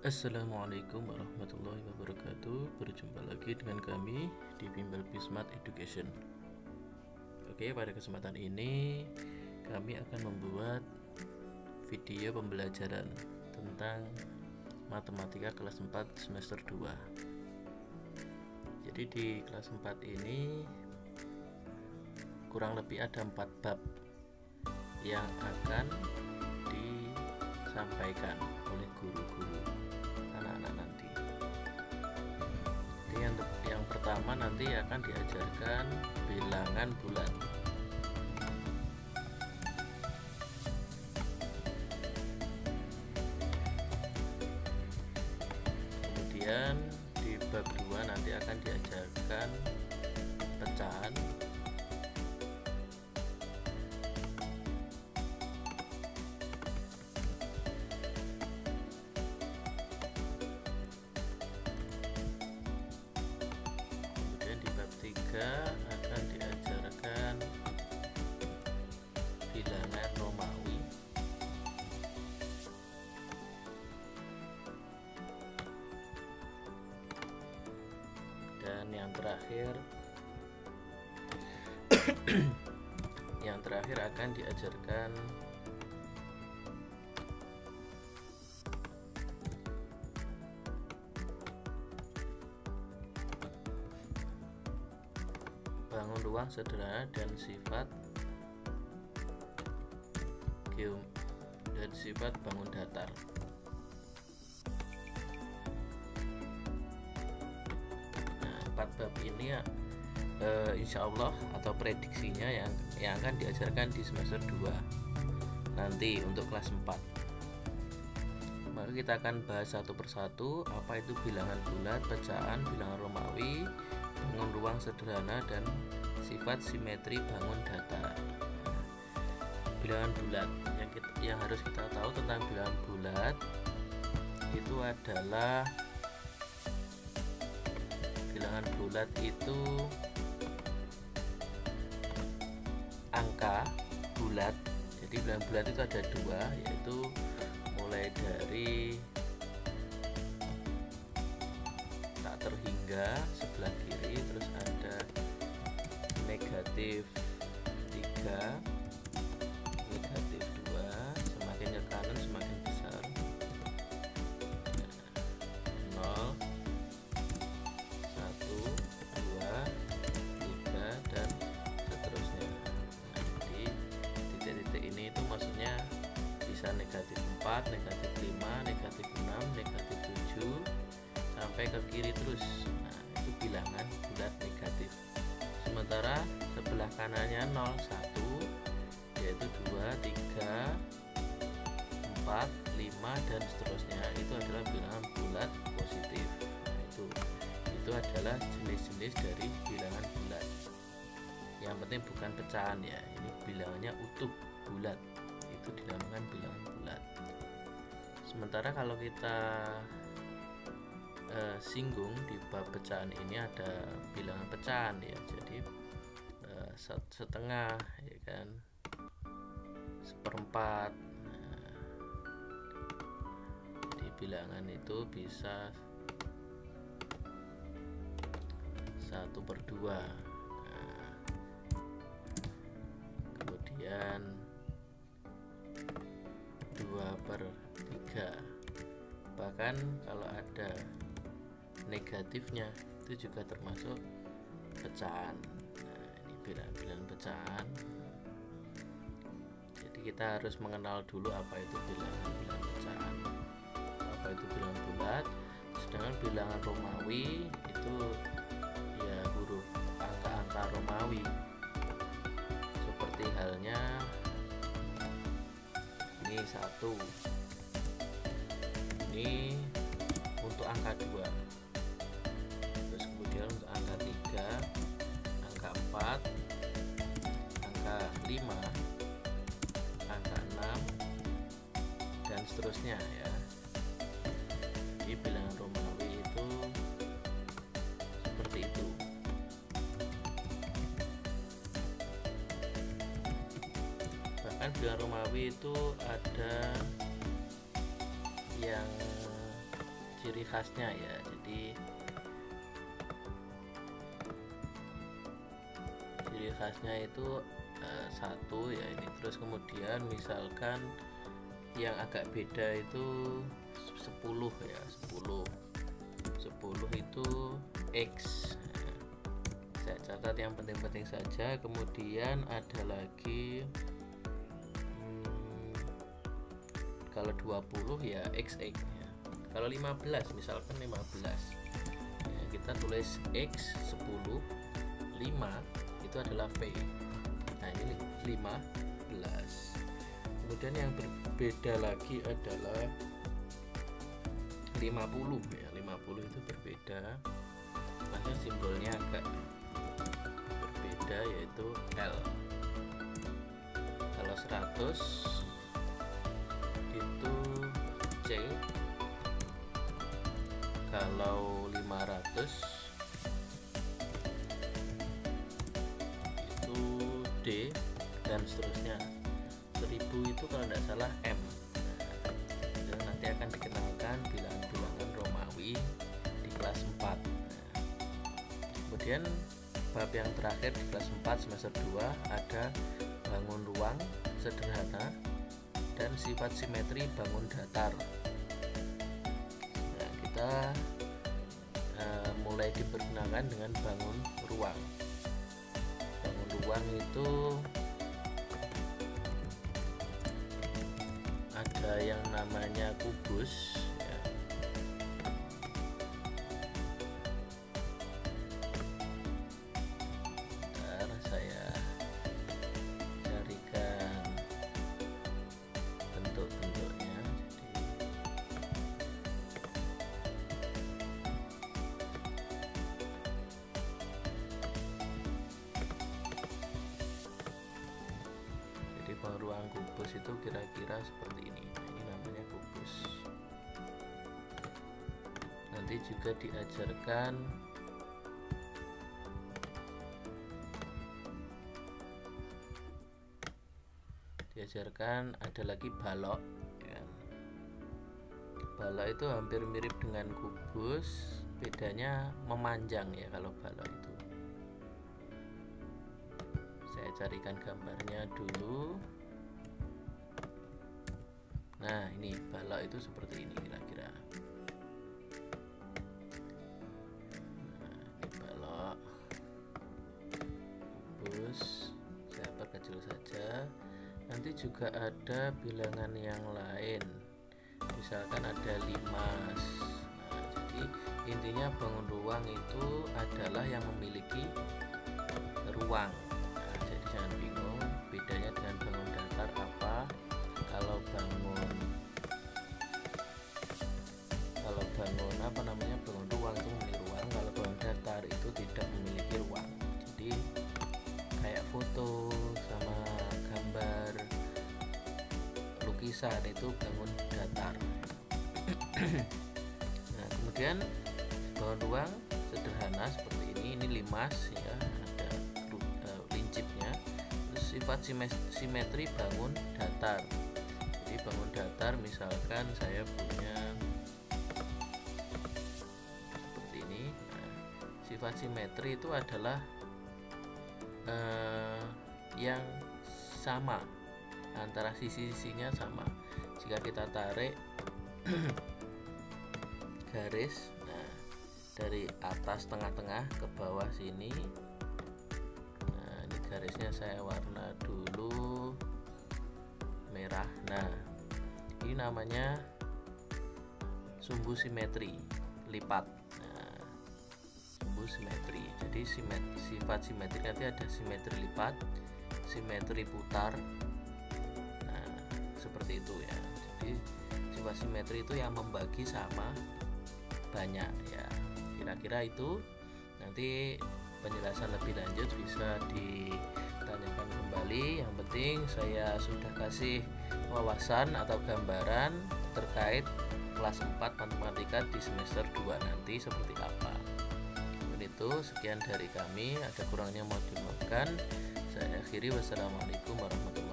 Assalamualaikum warahmatullahi wabarakatuh. Berjumpa lagi dengan kami di Bimbel Bismart Education. Oke, pada kesempatan ini kami akan membuat video pembelajaran tentang matematika kelas 4 semester 2. Jadi di kelas 4 ini kurang lebih ada 4 bab yang akan disampaikan oleh guru-guru anak-anak nanti. Jadi yang pertama nanti akan diajarkan bilangan bulat. Kemudian di bab 2 nanti akan diajarkan pecahan. Kemudian di bab 3 akan diajarkan bilangan Romawi. Dan yang terakhir akan diajarkan bangun ruang sederhana dan sifat bangun datar. Nah, 4 bab ini ya, insya Allah atau prediksinya yang akan diajarkan di semester 2 nanti untuk kelas 4. Maka kita akan bahas satu persatu apa itu bilangan bulat, pecahan, bilangan Romawi, bangun ruang sederhana, dan sifat simetri bangun datar. Bilangan bulat yang harus kita tahu tentang bilangan bulat itu adalah bilangan bulat itu angka bulat. Jadi bilangan bulat itu ada 2, yaitu mulai dari tak terhingga sebelah kiri, terus ada negatif 3, negatif 2, semakin ke kanan semakin besar, 0, 1, 2, 3, dan seterusnya. Jadi titik-titik ini itu maksudnya bisa negatif 4, negatif 5, negatif 6, negatif 7 sampai ke kiri terus. Nah, itu bilangan bulat negatif. Sementara sebelah kanannya 0, 1, yaitu 2, 3, 4, 5, dan seterusnya, itu adalah bilangan bulat positif. Nah, itu adalah jenis-jenis dari bilangan bulat. Yang penting bukan pecahan ya, ini bilangannya utuh bulat, itu dinamakan bilangan bulat. Sementara kalau kita singgung di bab pecahan ini ada bilangan pecahan ya, jadi setengah ya kan, seperempat. Nah, jadi bilangan itu bisa 1/2. Nah, kemudian 2/3. Bahkan kalau ada negatifnya itu juga termasuk pecahan. Nah, ini bilangan pecahan. Jadi kita harus mengenal dulu apa itu bilangan pecahan, apa itu bilangan bulat. Sedangkan bilangan Romawi itu ya huruf angka-angka Romawi, seperti halnya ini 1, ini untuk angka 2, terus kemudian untuk angka 3, angka 4, angka 5, angka 6, dan seterusnya ya. Di bilangan Romawi itu seperti itu. Bahkan bilangan Romawi itu ada yang ciri khasnya ya. Jadi ciri khasnya itu satu ya ini, terus kemudian misalkan yang agak beda itu 10 ya, 10 itu X. Saya catat yang penting-penting saja. Kemudian ada lagi kalau 20 ya XX ya. Kalau 15 misalkan 15 ya, kita tulis X 10, 5 itu adalah V. Nah ini 15. Kemudian yang berbeda lagi adalah 50 ya, 50 itu berbeda, maka simbolnya agak berbeda yaitu L. Kalau 100 itu C, kalau 500 itu D, dan seterusnya. 1000 itu kalau tidak salah M. Nah, nanti akan dikenalkan bilangan-bilangan Romawi di kelas 4. Kemudian bab yang terakhir di kelas 4 semester 2 ada bangun ruang sederhana dan sifat simetri bangun datar. Nah, kita mulai diperkenalkan dengan bangun ruang. Bangun ruang itu ada yang namanya kubus ya. Bentar, saya carikan bentuk-bentuknya. Jadi ruang kubus itu kira-kira seperti ini. Ini namanya kubus. Nanti juga diajarkan ada lagi balok ya. Balok itu hampir mirip dengan kubus, bedanya memanjang ya kalau balok itu. Saya carikan gambarnya dulu. Nah ini balok itu seperti ini kira-kira. Nah ini balok kubus, saya perkecil saja. Nanti juga ada bilangan yang lain, misalkan ada 5. Nah jadi intinya bangun ruang itu adalah yang memiliki ruang. Nah, jadi jangan bingung bedanya dengan bangun datar apa. Kalau bangun bangun ruang itu memiliki ruang, kalau bangun datar itu tidak memiliki ruang. Jadi kayak foto sama gambar lukisan itu bangun datar. Nah kemudian bangun ruang sederhana seperti ini limas ya, ada lincipnya. Terus sifat simetri bangun datar. Jadi bangun datar misalkan saya punya seperti ini. Nah, sifat simetri itu adalah yang sama, antara sisi-sisinya sama. Jika kita tarik garis, nah dari atas tengah-tengah ke bawah sini, nah ini garisnya saya warna dulu merah. Nah ini namanya sumbu simetri lipat. Nah, sumbu simetri. Jadi sifat simetri nanti ada simetri lipat, simetri putar. Nah seperti itu ya. Jadi sifat simetri itu yang membagi sama banyak ya. Kira-kira itu. Nanti penjelasan lebih lanjut bisa ditanyakan kembali. Yang penting saya sudah kasih wawasan atau gambaran terkait kelas 4 matematika di semester 2 nanti seperti apa. Dan itu sekian dari kami, ada kurangnya mohon dimaafkan. Saya akhiri, wassalamualaikum warahmatullahi wabarakatuh.